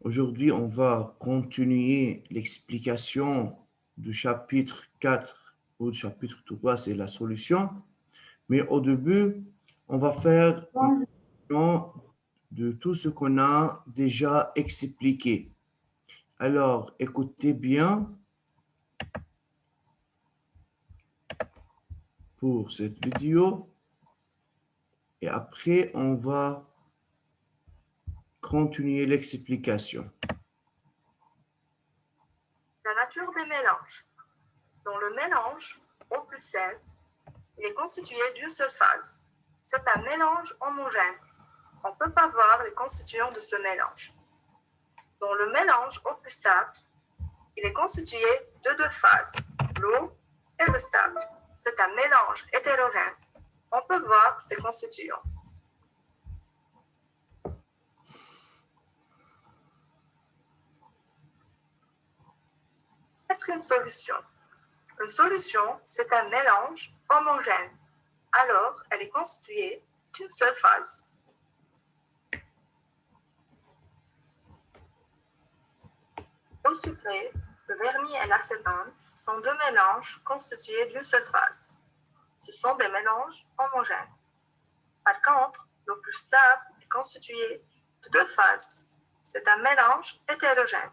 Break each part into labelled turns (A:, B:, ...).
A: Aujourd'hui, on va continuer l'explication du chapitre 4 ou du chapitre 3, c'est la solution. Mais au début, on va faire une révision de tout ce qu'on a déjà expliqué. Alors, écoutez bien pour cette vidéo et après, on va continuer l'explication.
B: La nature des mélanges. Dans le mélange eau plus sel, il est constitué d'une seule phase. C'est un mélange homogène. On ne peut pas voir les constituants de ce mélange. Dans le mélange eau plus sable, il est constitué de deux phases, l'eau et le sable. C'est un mélange hétérogène. On peut voir ses constituants. Qu'est-ce qu'une solution? Une solution, c'est un mélange homogène. Alors, elle est constituée d'une seule phase. L'eau sucrée, le vernis et l'acétone sont deux mélanges constitués d'une seule phase. Ce sont des mélanges homogènes. Par contre, l'eau plus stable est constituée de deux phases. C'est un mélange hétérogène.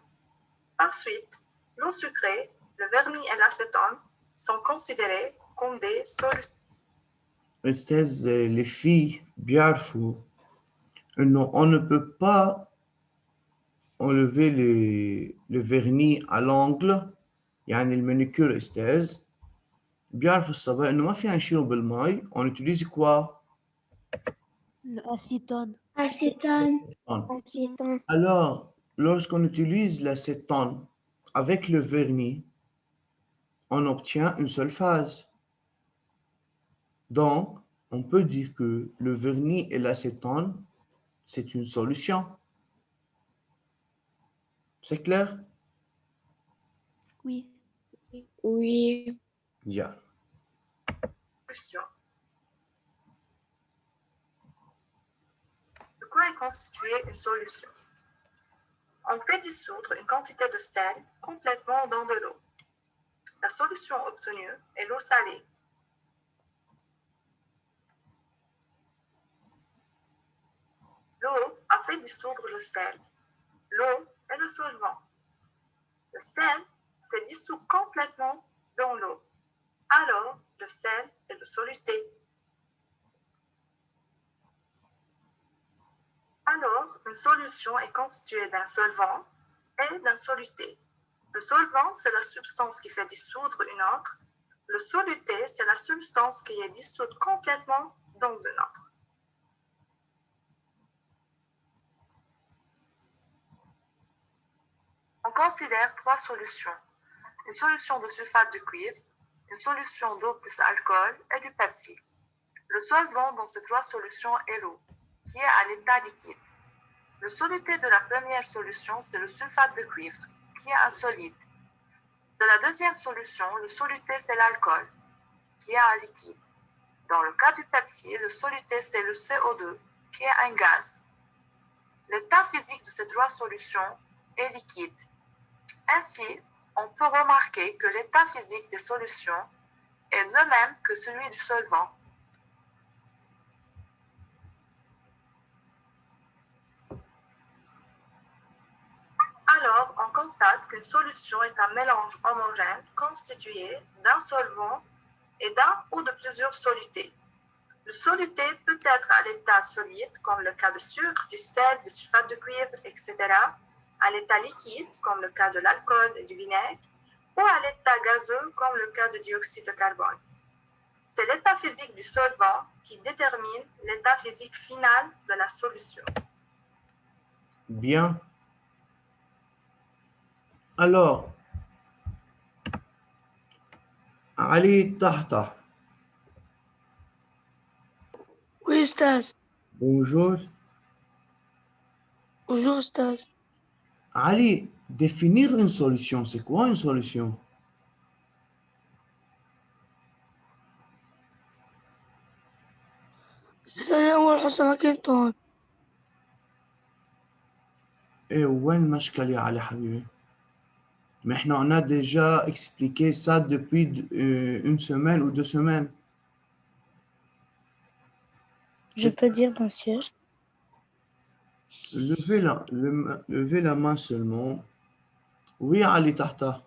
B: Ensuite, l'eau sucrée, le vernis et l'acétone sont considérés comme des solutions.
A: أستاذ les filles بيعرفوا إنه on ne peut pas enlever le vernis à l'angle يعني المانيكير أستاذ بيعرف الصبايا إنه ما فينا نشيله بالماء on utilise quoi
C: L'acétone.
D: Acétone.
A: Acétone. Alors lorsqu'on utilise l'acétone avec le vernis on obtient une seule phase donc on peut dire que le vernis et l'acétone c'est une solution. C'est clair?
C: Oui.
D: Oui.
A: Yeah.
B: De quoi est constituée une solution? On fait dissoudre une quantité de sel complètement dans de l'eau. La solution obtenue est l'eau salée. L'eau a fait dissoudre le sel. L'eau est le solvant. Le sel s'est dissous complètement dans l'eau. Alors, le sel est le soluté. Alors, une solution est constituée d'un solvant et d'un soluté. Le solvant, c'est la substance qui fait dissoudre une autre. Le soluté, c'est la substance qui est dissoute complètement dans une autre. On considère trois solutions. Une solution de sulfate de cuivre, une solution d'eau plus alcool et du Pepsi. Le solvant dans ces trois solutions est l'eau, qui est à l'état liquide. Le soluté de la première solution, c'est le sulfate de cuivre, qui est un solide. De la deuxième solution, le soluté, c'est l'alcool, qui est un liquide. Dans le cas du Pepsi, le soluté, c'est le CO2, qui est un gaz. L'état physique de ces trois solutions est liquide. Ainsi, on peut remarquer que l'état physique des solutions est le même que celui du solvant. Alors, on constate qu'une solution est un mélange homogène constitué d'un solvant et d'un ou de plusieurs solutés. Le soluté peut être à l'état solide, comme le cas du sucre, du sel, du sulfate de cuivre, etc., à l'état liquide, comme le cas de l'alcool et du vinaigre, ou à l'état gazeux, comme le cas du dioxyde de carbone. C'est l'état physique du solvant qui détermine l'état physique final de la solution.
A: Bien. Alors, Ali Tahta.
D: Oui, Stas.
A: Bonjour.
D: Bonjour, Stas.
A: Ali, définir une solution, c'est quoi une solution?
D: استاذ أنا أول حصة ما كنت هون.
A: Et وين المشكلة يا علي حبيبي؟ Maintenant, on a déjà expliqué ça depuis une semaine ou 2 semaines.
D: Je peux dire, monsieur.
A: Levez la main seulement. Oui, Ali Tahta.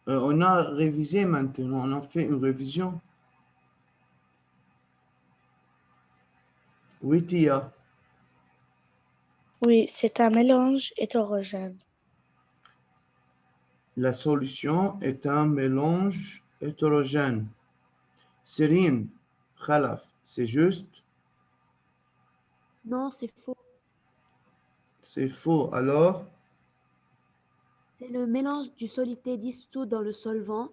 A: On a révisé maintenant, on a fait une révision. Oui, Tia.
D: Oui, c'est un mélange hétérogène.
A: La solution est un mélange hétérogène. Serine, Khalaf, c'est juste?
C: Non, c'est faux.
A: C'est faux. Alors,
C: C'est le mélange du soluté dissous dans le solvant,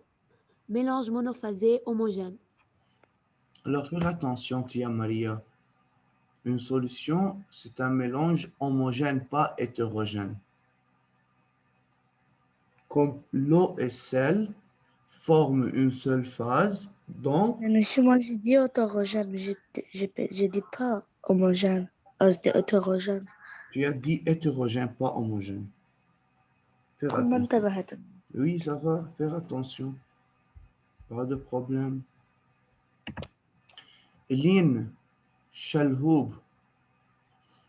C: mélange monophasé homogène.
A: faire attention, Tia Maria. Une solution, c'est un mélange homogène, pas hétérogène. Comme l'eau et sel forment une seule phase, donc
D: Mais monsieur, moi, j'ai dit hétérogène, mais j'ai dit pas homogène. Oh, c'était hétérogène.
A: tu as dit hétérogène, pas homogène. Faire
D: Comment
A: attention.
D: t'as fait?
A: Oui, ça va, faire attention. Pas de problème. Eline, Chalhoub,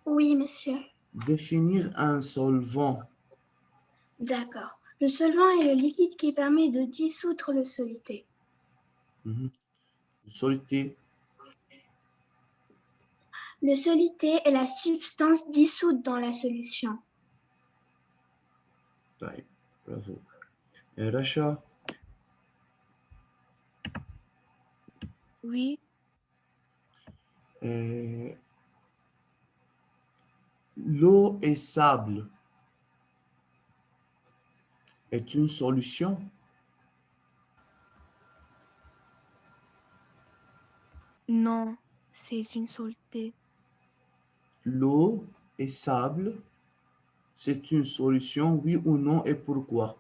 E: Oui, monsieur.
A: définir un solvant.
E: D'accord. Le solvant est le liquide qui permet de dissoudre le soluté.
A: Mhm. Soluté,
E: Le soluté est la substance dissoute dans la solution.
A: طيب. Bravo. Et Racha,
D: Oui,
A: l'eau et sable est une solution.
F: Non, c'est une soluté.
A: L'eau et sable, c'est une solution, oui ou non, et pourquoi?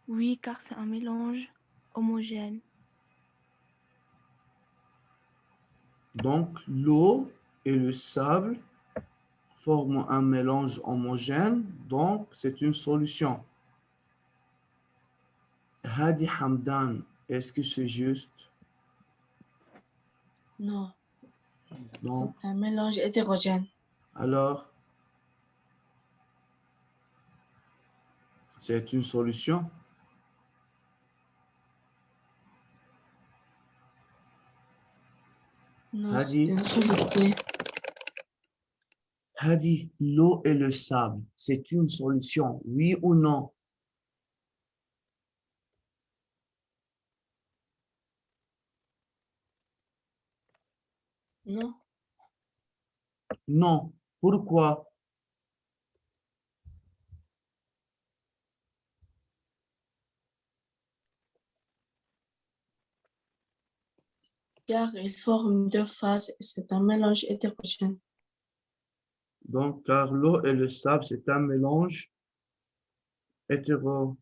F: Oui, car c'est un mélange homogène.
A: Donc, l'eau et le sable forment un mélange homogène, donc c'est une solution. Hadi Hamdan, est-ce que c'est juste?
G: Non,
A: Non.
G: c'est un mélange hétérogène.
A: Alors, c'est une solution.
G: Non,
A: Hadi,
G: c'est une soluté.
A: Hadi, l'eau et le sable, c'est une solution, oui ou non?
G: Non,
A: Non. Pourquoi?
G: car ils forment deux phases et c'est un mélange hétérogène.
A: Donc, car l'eau et le sable, c'est un mélange hétérogène.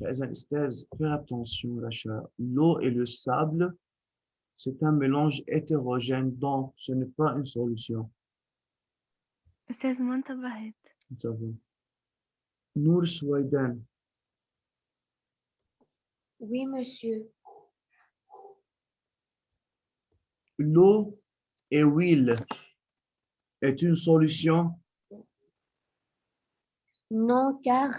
A: فإذا أستاذ, fais attention, Racha. L'eau et le sable, c'est un mélange hétérogène, donc ce n'est pas une solution.
F: أستاذ ما انتبهت.
A: Nous avons Nour Souaidan,
C: Oui, monsieur.
A: l'eau et huile est une solution.
C: Non, car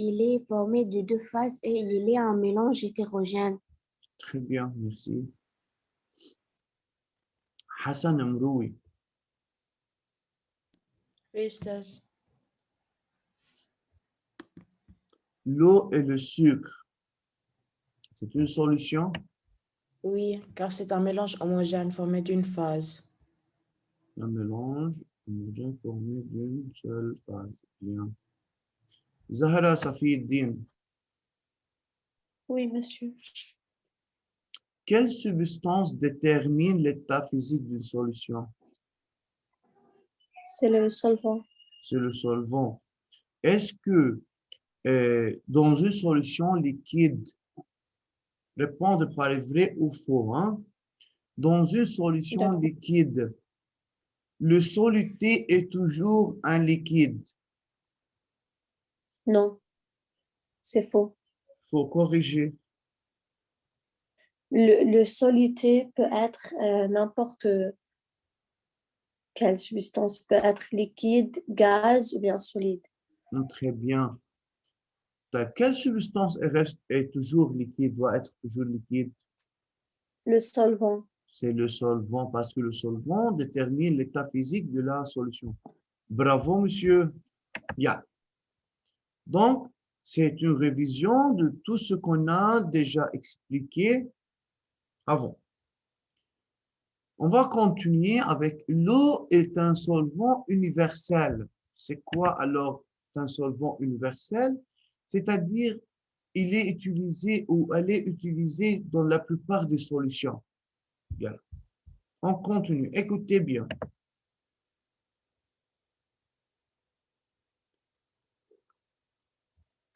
C: il est formé de deux phases et il est un mélange hétérogène.
A: Très bien, merci. Hassan Mroui,
G: Oui, Stas.
A: l'eau et le sucre, c'est une solution.
G: Oui, car c'est un mélange homogène formé d'une phase.
A: Un mélange homogène formé d'une seule phase. Bien. Zahra Safieddin,
D: oui, monsieur.
A: quelle substance détermine l'état physique d'une solution?
D: C'est le solvant.
A: C'est le solvant. Est-ce que dans une solution liquide, répondre par les vrai ou faux. Hein. Dans une solution
G: D'accord.
A: liquide, le soluté est toujours un liquide.
H: Non, c'est faux.
A: Il faut corriger.
H: Le soluté peut être n'importe quelle substance, peut être liquide, gaz ou bien solide.
A: Très bien. Quelle substance est toujours liquide, doit être toujours liquide?
H: Le solvant.
A: C'est le solvant, parce que le solvant détermine l'état physique de la solution. Bravo, monsieur Yann. Donc, c'est une révision de tout ce qu'on a déjà expliqué avant. On va continuer avec l'eau est un solvant universel. C'est quoi alors un solvant universel? C'est-à-dire, il est utilisé ou elle est utilisée dans la plupart des solutions. Bien. On continue. Écoutez bien.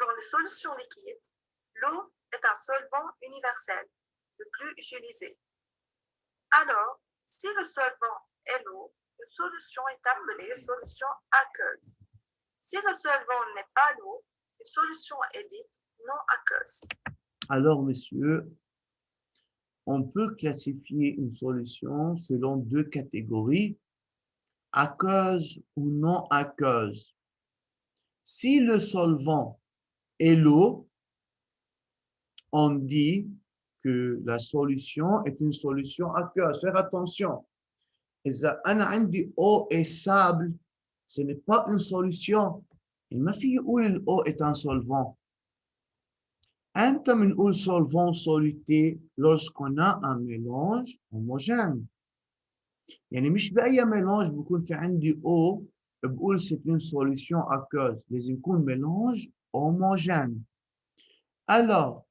B: Dans les solutions liquides, l'eau est un solvant universel, le plus utilisé. Alors, si le solvant est l'eau, une solution est appelée solution aqueuse. Si le solvant n'est pas l'eau, une solution est dite non aqueuse.
A: Alors, messieurs, on peut classifier une solution selon deux catégories, aqueuse ou non aqueuse. Si le solvant est l'eau, on dit que la solution est une solution aqueuse. Faire attention. إذا أنا عندي eau et sable, ce n'est pas une solution. Il m'a fait l'eau est un solvant. أنت بنقول solvant soluté lorsqu'on a un mélange homogène. يعني مش بأي mélange بكون في عندي eau بقول c'est une solution aqueuse. لازم يكون mélange homogène. Alors,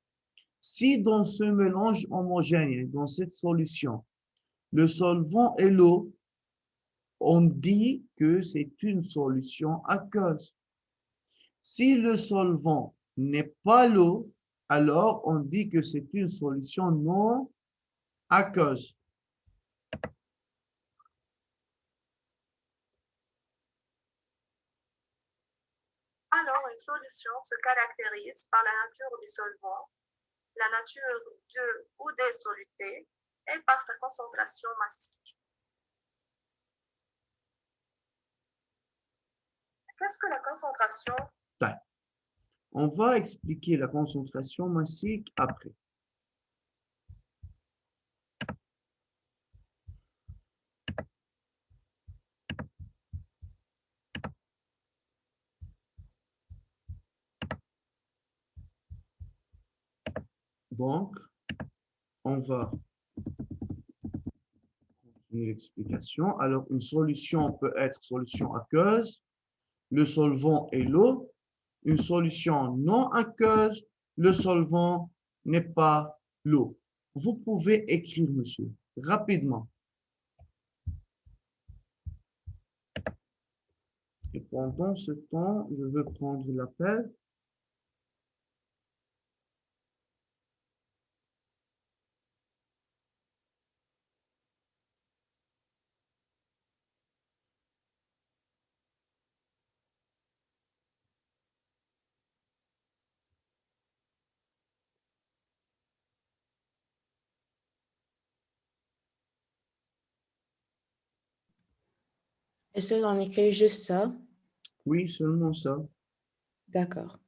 A: si dans ce mélange homogène, dans cette solution, le solvant est l'eau, on dit que c'est une solution aqueuse. Si le solvant n'est pas l'eau, alors on dit que c'est une solution non aqueuse.
B: Alors, une solution se caractérise par la nature du solvant, la nature de ou des solutés et par sa concentration massique. Qu'est-ce que la concentration?
A: On va expliquer la concentration massique après. Donc, on va continuer l'explication. Alors, une solution peut être solution aqueuse. Le solvant est l'eau. Une solution non aqueuse, le solvant n'est pas l'eau. Vous pouvez écrire, monsieur, rapidement. Et pendant ce temps, je veux prendre l'appel.
G: Est-ce qu'on écrit juste ça?
A: Oui, seulement ça.
G: D'accord.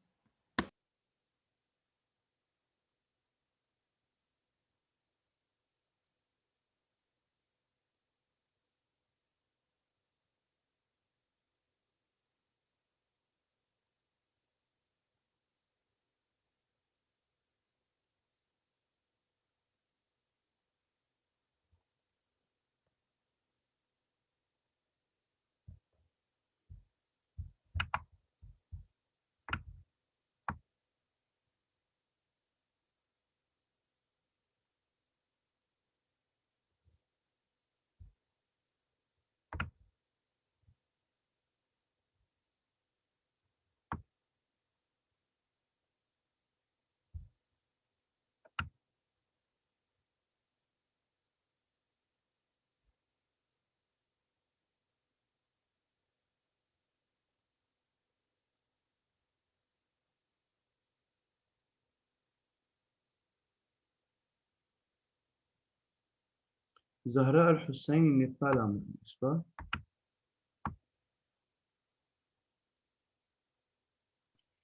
A: Zahra Al-Hussein n'est pas là, n'est-ce pas?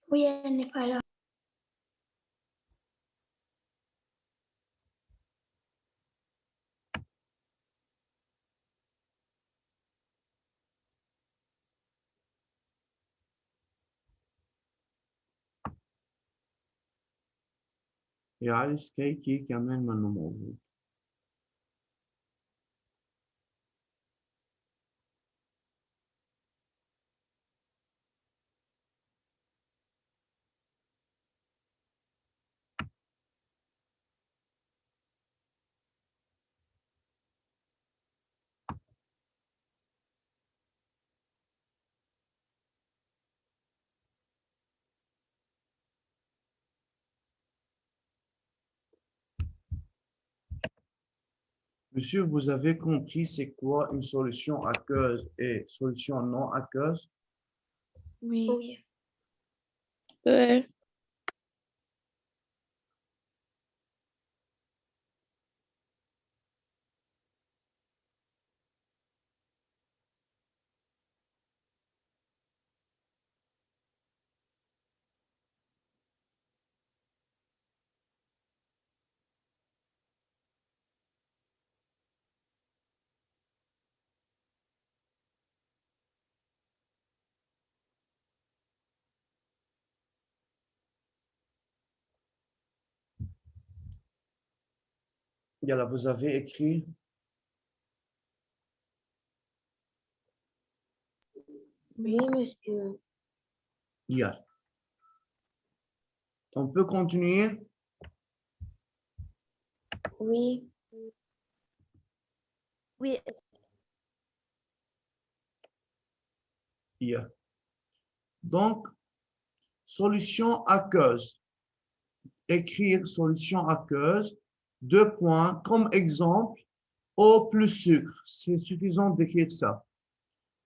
E: Oui, elle n'est pas là.
A: يا علي سكيكي كمان منه موجود. Monsieur, vous avez compris c'est quoi une solution aqueuse et solution non aqueuse?
F: Oui.
E: Oui.
D: Ouais.
A: Yalla, vous avez écrit?
C: Oui, monsieur.
A: Yalla. On peut continuer?
C: Oui. Oui.
A: Yalla. Donc, solution aqueuse. Écrire solution aqueuse, 2 points, comme exemple, eau plus sucre. C'est suffisant d'écrire ça.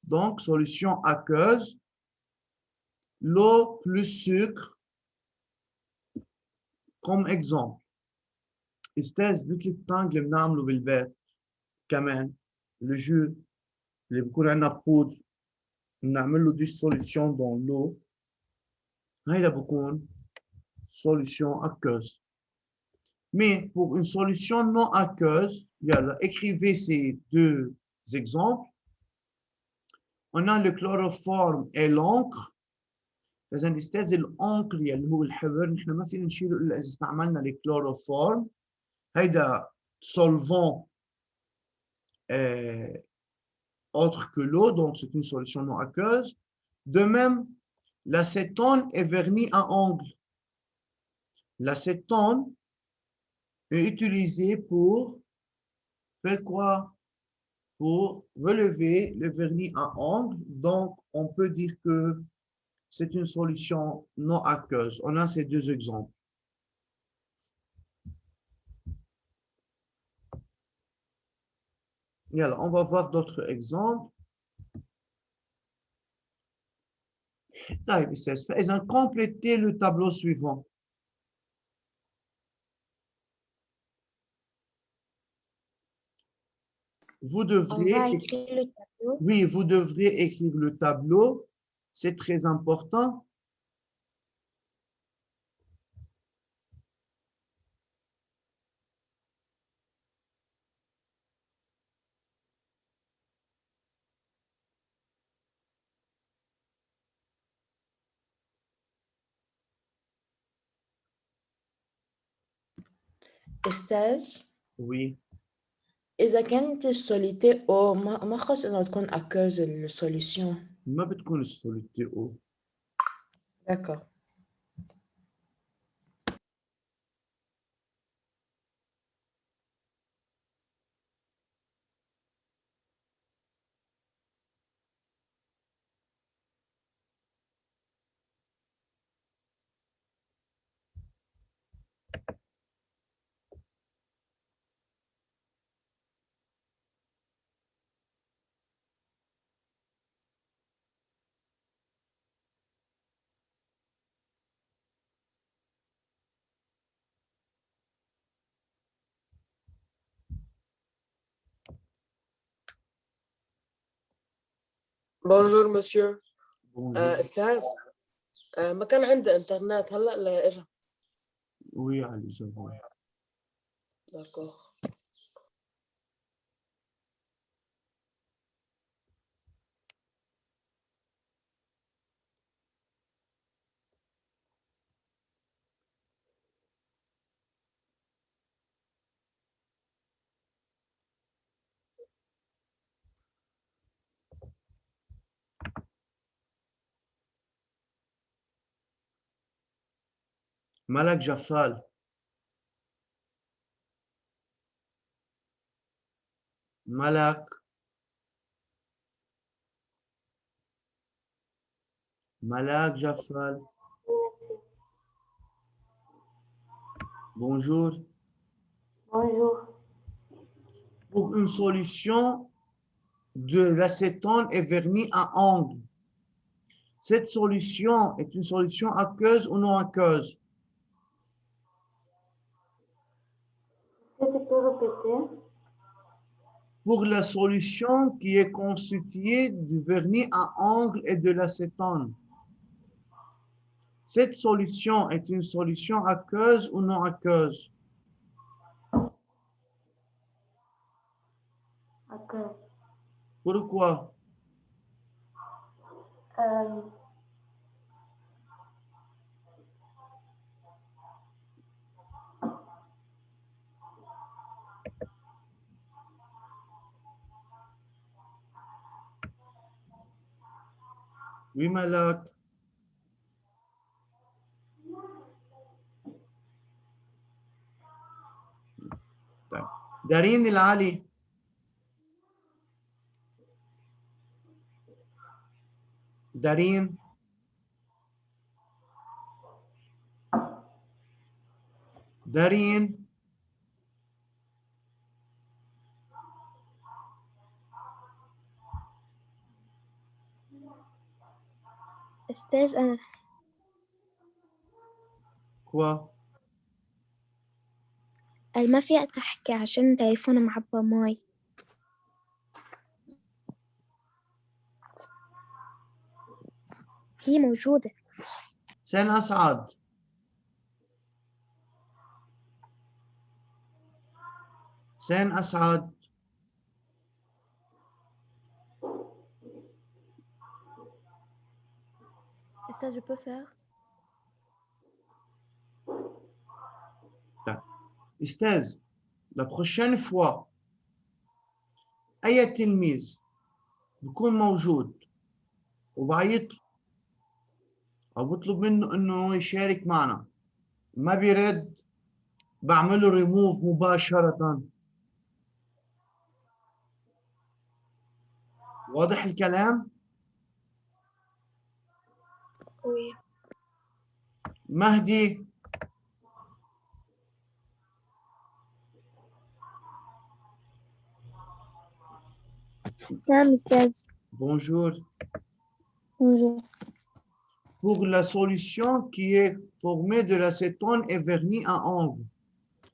A: Donc, solution aqueuse, l'eau plus sucre, comme exemple. استاذ مثل الطنج اللي بنعمله بالبيت كمان الجو اللي بكون عندنا بودر بنعمل له دي سوليسيون دون لو هيدا بكون solution aqueuse. Mais pour une solution non aqueuse, écrivez ces 2 exemples. On a le chloroforme et l'encre. فإذا نستاذ الأنكر اللي هو الحبر نحن ما فينا نشيله إلا إذا استعملنا الكلوروفورم. هيدا solvant autre que l'eau, donc c'est une solution non aqueuse. De même, l'acétone est vernis à ongles. L'acétone est utilisé pour faire quoi? Pour relever le vernis à ongles. Donc, on peut dire que c'est une solution non aqueuse. On a ces 2 exemples. Et alors, on va voir d'autres exemples. إذا complétez le tableau suivant. Vous
C: On
A: devrez,
C: va écrire le tableau.
A: oui, vous devrez écrire le tableau. C'est très important.
G: أستاذ
A: Oui.
G: إذا كانت السوليتي أو ما خص إنه تكون أكوز السوليسيون.
A: ما بتكون السوليتي او.
G: D'accord.
I: بونجور مسيو.
A: Bonjour.
I: استاذ، ما كان عندي انترنت هلا لا اجى.
A: Oui, allez-y.
I: داكور.
A: Malak Jafal. Malak. Malak Jafal. Bonjour.
J: Bonjour.
A: Pour une solution de l'acétone et vernis à angle. Cette solution est une solution aqueuse ou non aqueuse?
J: Est-ce que tu peux répéter?
A: Pour la solution qui est constituée du vernis à angle et de l'acétone. Cette solution est une solution aqueuse ou non aqueuse?
J: Ok.
A: Pourquoi? Oui, Malak. دارين العلي. دارين. دارين.
D: أستاذ أنا
A: Quoi?
D: ما في تحكي عشان تليفوني معبى ماي. هي موجودة.
A: سين أسعد. سين أسعد.
C: Est-ce que je peux faire?
A: أستاذ، la prochaine fois أي تلميذ بيكون موجود وبعيط أو بطلب منه إنه يشارك معنا ما بيرد بعمله ريموف مباشرة. واضح الكلام؟ مهدي.
D: نعم أستاذ.
A: Bonjour.
D: Bonjour.
A: Pour la solution qui est formée de l'acétone et vernis à angle,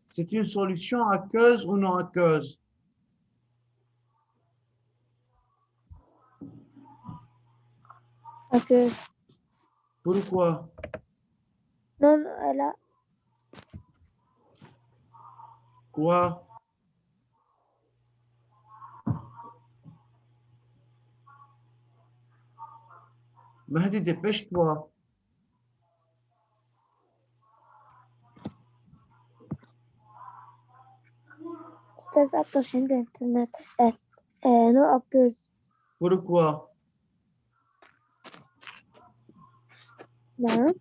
A: c'est une solution aqueuse ou non aqueuse?
D: Ok.
A: Pourquoi?
D: Non, là.
A: Quoi? Mahdi, dépêche-toi.
D: أستاذ أطش عندي إنترنت. نو أكوز.
A: Pourquoi?
D: نعم.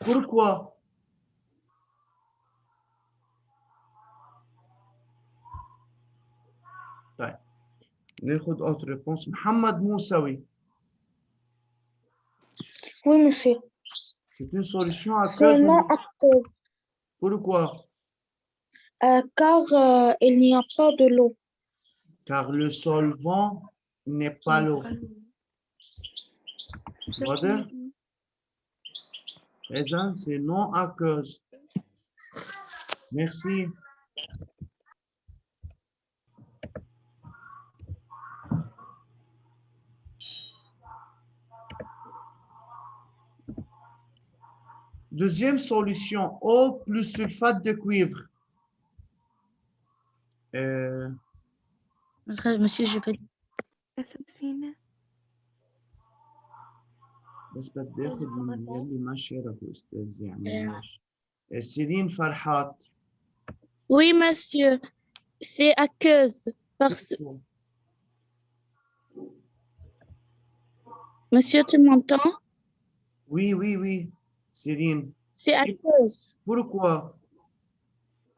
A: Pourquoi? طيب ناخذ autre réponse. محمد موسوي.
D: Oui, monsieur.
A: C'est une solution
D: C'est
A: aqueuse.
D: non aqueuse.
A: Pourquoi?
D: Car il n'y a pas de l'eau.
A: Car le solvant n'est pas l'eau. واضح؟ إذن c'est non aqueuse. Merci. Deuxième solution, eau plus sulfate de cuivre.
D: Monsieur, je peux
F: أسد فينا.
A: بس بدي اخذ من يلي ما شاركوا استاذ يعني
D: Yeah.
A: معلش. سيرين فرحات.
D: Oui, monsieur. C'est aqueuse. Parce... Monsieur, tu m'entends?
A: Oui, oui, oui. Céline.
D: C'est aqueuse.
A: Pourquoi?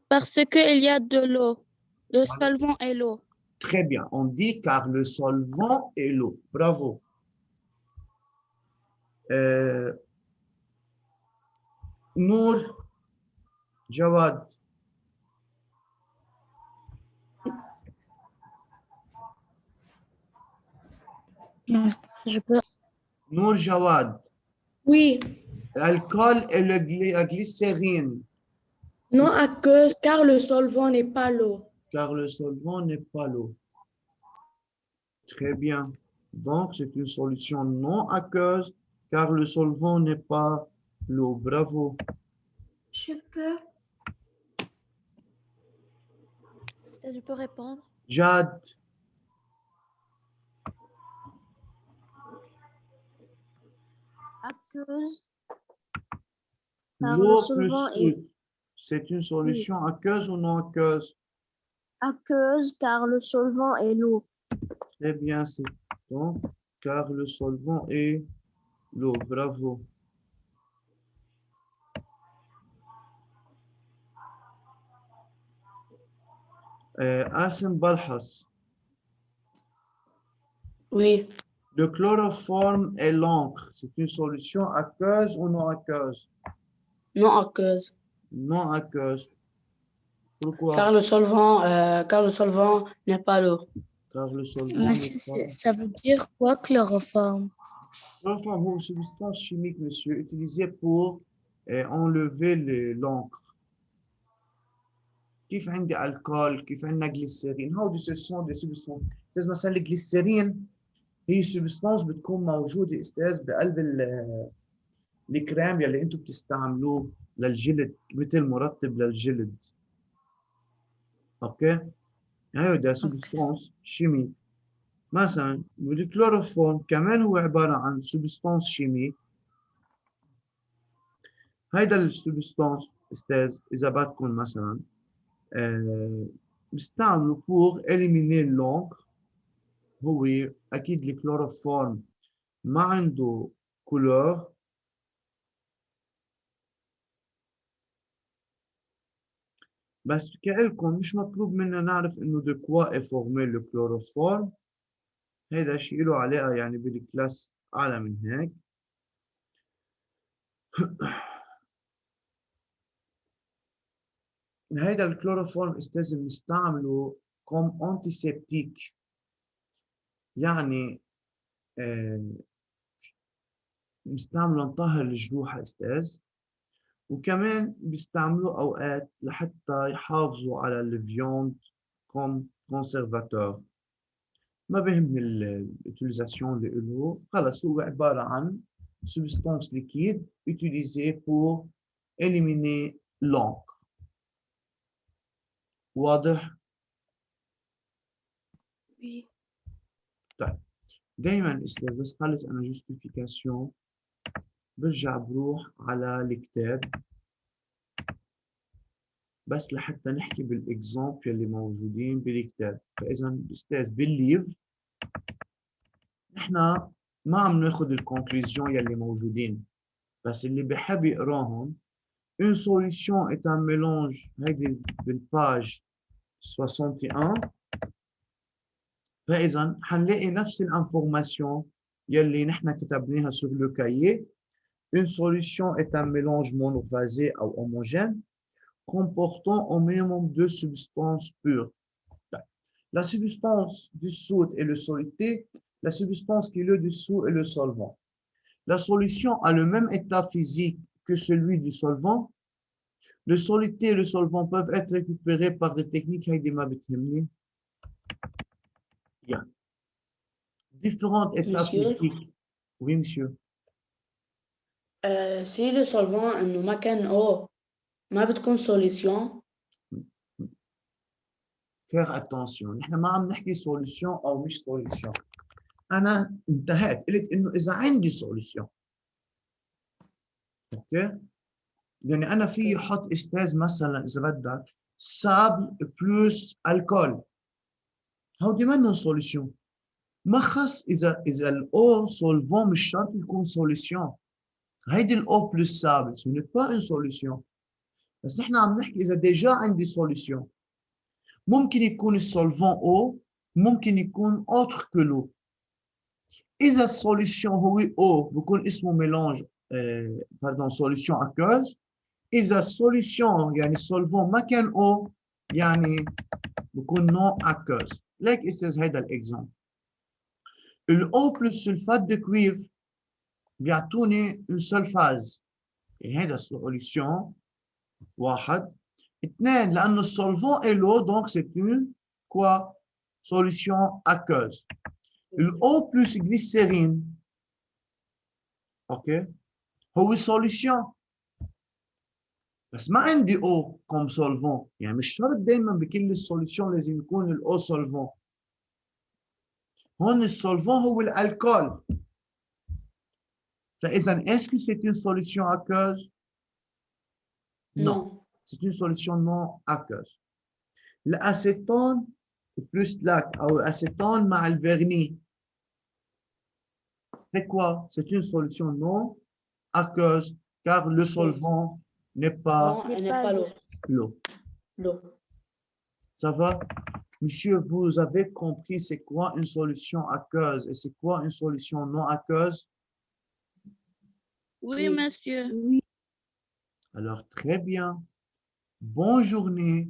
D: Parce qu'il y a de l'eau. Le solvant et l'eau.
A: Très bien. On dit car le solvant est l'eau. Bravo. Nour, Jawad.
D: Je peux...
A: Nour Jawad.
G: Oui,
A: L'alcool et la glycérine.
G: non aqueuse car le solvant n'est pas l'eau.
A: Car le solvant n'est pas l'eau. Très bien. Donc, c'est une solution non aqueuse car le solvant n'est pas l'eau. Bravo.
E: Je peux.
C: Je peux répondre.
A: Jade.
D: Aqueuse.
A: L'eau plus sucre. C'est une solution aqueuse ou non aqueuse?
D: Aqueuse car le solvant est l'eau.
A: Très bien, c'est donc car le solvant est l'eau. Bravo. Asim Balhas.
I: Oui,
A: Le chloroforme et l'encre, c'est une solution aqueuse ou non aqueuse?
I: non aqueuse.
A: Non aqueuse. Pourquoi?
I: Car le solvant n'est pas l'eau.
A: Car le solvant
D: Monsieur,
A: n'est pas...
D: ça veut dire quoi, chloroforme?
A: Chloroforme est une substance chimique, monsieur, utilisée pour enlever l'encre. كيف عندي الكول كيف عندنا جليسيرين هودي سون دي سبستانس استاذ مثلا الجليسيرين هي سبستانس بتكون موجوده استاذ بقلب الكريم يلي انتم بتستعملوه للجلد مثل مرطب للجلد اوكي هاي ده سبستانس شيمي مثلا الكلوروفورم كمان هو عباره عن سبستانس شيمي هيدا السبستانس استاذ اذا بدكم مثلا بيستعملوا pour éliminer l'encre هو أكيد الكلوروفورم ما عنده couleur بس كإلكم مش مطلوب منا نعرف إنه de quoi est formé le chloroforme هيدا شيء له علاقة يعني بالكلاس أعلى من هيك هيدا الكلوروفورم استاذ بنستعمله كوم انتيسيبتيك يعني بنستعمله نطهر الجروح استاذ وكمان بيستعملوا اوقات لحتى يحافظوا على الفيوند كوم كونسرفاتور ما بهم الاتيليزاسيون اللي له خلص هو عباره عن سبستانس ليكيد utilisé pour éliminer l'encre واضح؟
F: Oui.
A: طيب دايما استاذ بس خلص انا جوستيفيكاسيون برجع بروح على الكتاب بس لحتى نحكي بالاكزامبل اللي موجودين بالكتاب فاذا استاذ بالليف نحن ما عم ناخذ الكونكلوزيون يلي موجودين بس اللي بحب يقراهم une solution est un mélange هيدي بالباج 61 فإذا حنلاقي نفس الانفورماسيون يلي نحن كتبناها sur le cahier. Une solution est un mélange monophasé ou homogène comportant au minimum deux substances pures. La substance dissoute est le soluté, la substance qui est le dissous est le solvant. La solution a le même état physique que celui du solvant. Le soluté et le solvant peuvent être récupérés par des techniques différentes étapes physiques. Oui, monsieur.
D: si le solvant إنه ما كان O ما بتكون solution.
A: faire attention، نحن ما عم نحكي solution أو مش solution. أنا انتهيت قلت إنه إذا عندي solution. أوكي؟ يعني أنا في أحط أستاذ مثلا إذا بدك سابل بلس الكول. هودي منهم solution. ما خص إذا الأو solvant مش شرط يكون solution. هيدي الأو بلس سابل ce n'est pas une solution. بس نحن عم نحكي إذا ديجا عندي solution. ممكن يكون السولفون O ممكن يكون autre que l'eau. إذا السوليوشن هو O بيكون اسمه mélange solution aqueuse. إذا السوليوشن يعني السولفون ما كان O يعني بيكون non aqueuse. ليك استاذ هيدا الاكزامبل. الأو بلس سلفات دو كويفر بيعطوني une seule phase. يعني هيدا السوليوشن واحد. اثنين لأنه السولفون est l'eau donc c'est une quoi solution aqueuse. الأو plus glycérine ok هو solution بس ما عندي O comme solvant يعني مش شرط دايما بكل السوليوشن لازم يكون الأو solvant. هون السولفون هو الألكول. فإذا est-ce que c'est une solution aqueuse? Non. C'est une solution non aqueuse. L'acétone plus lac ou acétone مع الvernis. C'est quoi? C'est une solution non aqueuse car le solvant n'est pas l'eau. Ça va? Monsieur, vous avez compris c'est quoi une solution aqueuse et c'est quoi une solution non aqueuse?
D: Oui, monsieur.
A: Alors, très bien. Bonne journée.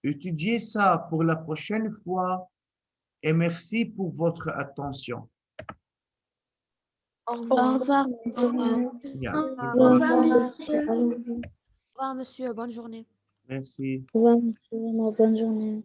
A: Étudiez ça pour la prochaine fois et merci pour votre attention.
C: Au revoir.
A: Bien.
E: Au revoir, monsieur.
C: Au revoir, monsieur. Bonne journée.
A: Merci.
D: Au revoir, monsieur. Bonne journée.